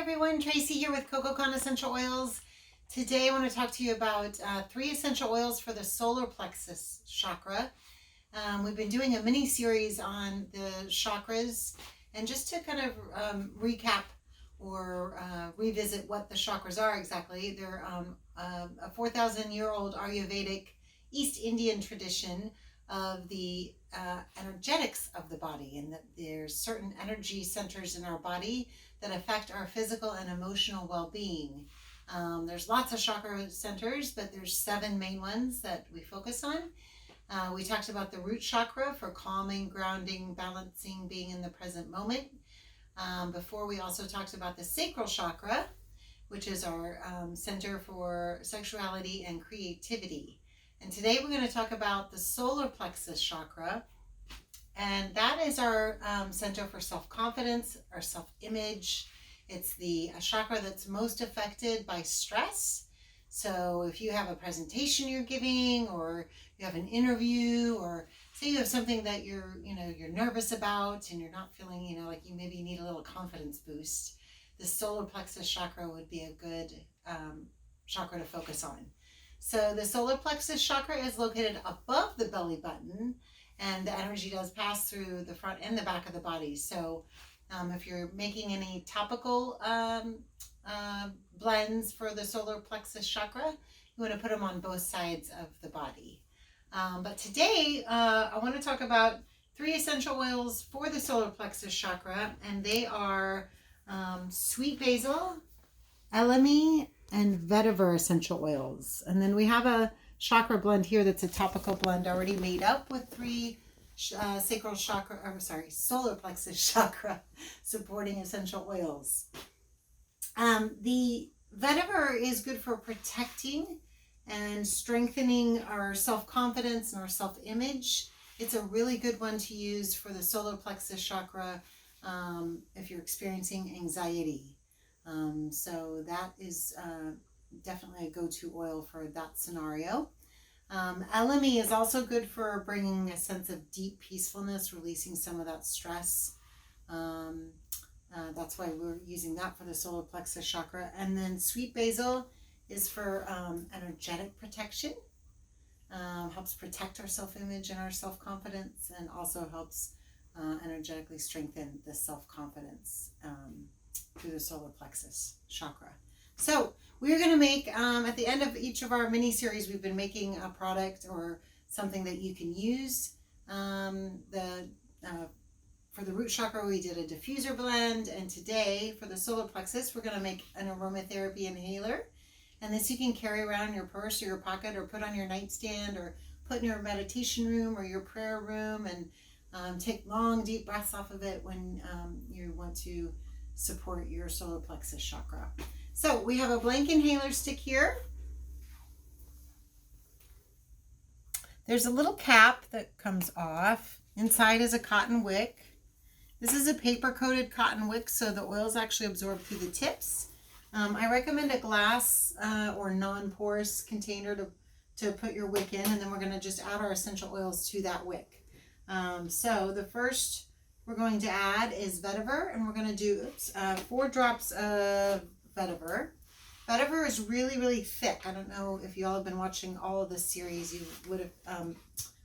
everyone, Traci here with Kokokahn essential oils. Today I want to talk to you about 3 essential oils for the solar plexus chakra. We've been doing a mini series on the chakras, and just to kind of recap or revisit what the chakras are exactly, they're a 4,000-year-old Ayurvedic East Indian tradition of the energetics of the body, and that there's certain energy centers in our body that affect our physical and emotional well-being. There's lots of chakra centers, but there's 7 main ones that we focus on. We talked about the root chakra for calming, grounding, balancing, being in the present moment. Before, we also talked about the sacral chakra, which is our center for sexuality and creativity. And today we're going to talk about the solar plexus chakra, and that is our center for self-confidence, our self-image. It's the chakra that's most affected by stress. So if you have a presentation you're giving, or you have an interview, or say you have something that you're nervous about and you're not feeling, like you maybe need a little confidence boost, the solar plexus chakra would be a good chakra to focus on. So the solar plexus chakra is located above the belly button, and the energy does pass through the front and the back of the body. So if you're making any topical blends for the solar plexus chakra, you want to put them on both sides of the body. But today I want to talk about 3 essential oils for the solar plexus chakra, and they are sweet basil, elemi, and vetiver essential oils. And then we have a chakra blend here that's a topical blend already made up with 3 solar plexus chakra supporting essential oils. The vetiver is good for protecting and strengthening our self-confidence and our self-image. It's a really good one to use for the solar plexus chakra if you're experiencing anxiety. So that is definitely a go-to oil for that scenario. Elemi is also good for bringing a sense of deep peacefulness, releasing some of that stress. That's why we're using that for the solar plexus chakra. And then sweet basil is for energetic protection. Helps protect our self-image and our self-confidence, and also helps energetically strengthen the self-confidence through the solar plexus chakra. So we're going to make, at the end of each of our mini-series, we've been making a product or something that you can use. For the root chakra, we did a diffuser blend, and today for the solar plexus, we're going to make an aromatherapy inhaler. And this you can carry around in your purse or your pocket, or put on your nightstand, or put in your meditation room or your prayer room, and take long, deep breaths off of it when you want to support your solar plexus chakra. So we have a blank inhaler stick here. There's a little cap that comes off. Inside is a cotton wick. This is a paper-coated cotton wick, so the oils actually absorb through the tips. I recommend a glass or non-porous container to put your wick in, and then we're going to just add our essential oils to that wick. So the first we're going to add is vetiver, and we're going to do 4 drops of vetiver. Vetiver is really, really thick. I don't know if you all have been watching all of this series. You would have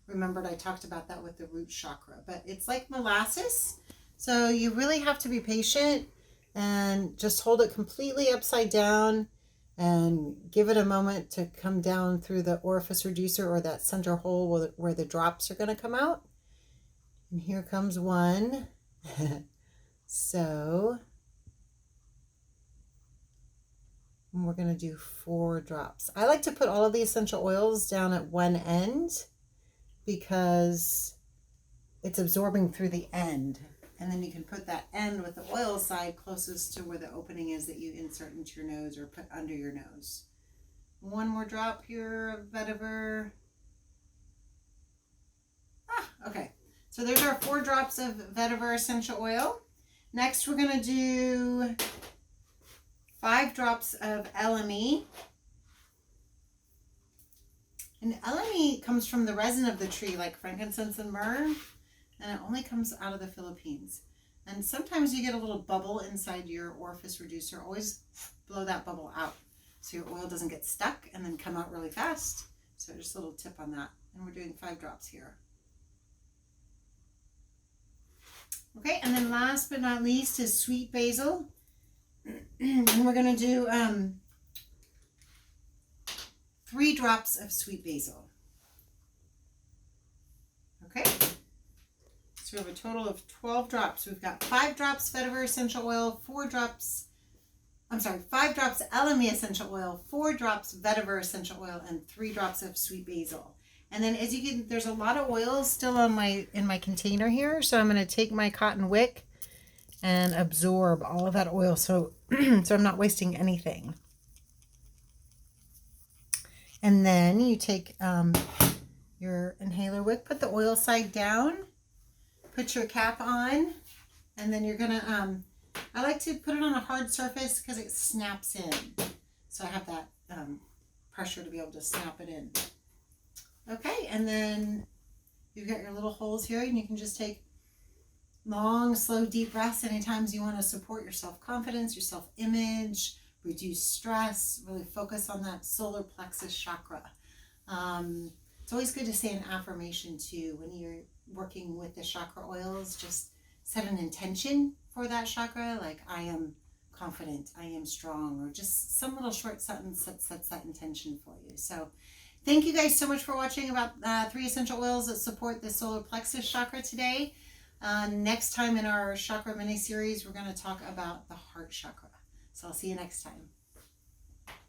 remembered I talked about that with the root chakra. But it's like molasses, so you really have to be patient and just hold it completely upside down and give it a moment to come down through the orifice reducer, or that center hole where the drops are going to come out. And here comes one. So we're going to do 4 drops. I like to put all of the essential oils down at one end because it's absorbing through the end. And then you can put that end with the oil side closest to where the opening is that you insert into your nose or put under your nose. 1 more drop here of vetiver. Okay. So there's our 4 drops of vetiver essential oil. Next, we're going to do 5 drops of elemi. And elemi comes from the resin of the tree, like frankincense and myrrh, and it only comes out of the Philippines. And sometimes you get a little bubble inside your orifice reducer. Always blow that bubble out so your oil doesn't get stuck and then come out really fast. So just a little tip on that. And we're doing 5 drops here. Okay, and then last but not least is sweet basil. And we're going to do 3 drops of sweet basil. Okay, so we have a total of 12 drops. We've got 5 drops vetiver essential oil, 5 drops elemi essential oil, 4 drops vetiver essential oil, and 3 drops of sweet basil. And then as you can, there's a lot of oils still on in my container here. So I'm going to take my cotton wick and absorb all of that oil so, so I'm not wasting anything. And then you take your inhaler wick, put the oil side down, put your cap on, and then you're going to, I like to put it on a hard surface because it snaps in. So I have that pressure to be able to snap it in. Okay, and then you've got your little holes here, and you can just take long, slow, deep breaths anytime you want to support your self-confidence, your self-image, reduce stress, really focus on that solar plexus chakra. It's always good to say an affirmation too when you're working with the chakra oils. Just set an intention for that chakra, like I am confident, I am strong, or just some little short sentence that sets that intention for you. So thank you guys so much for watching about 3 essential oils that support the solar plexus chakra today. Next time in our chakra mini series, we're going to talk about the heart chakra. So I'll see you next time.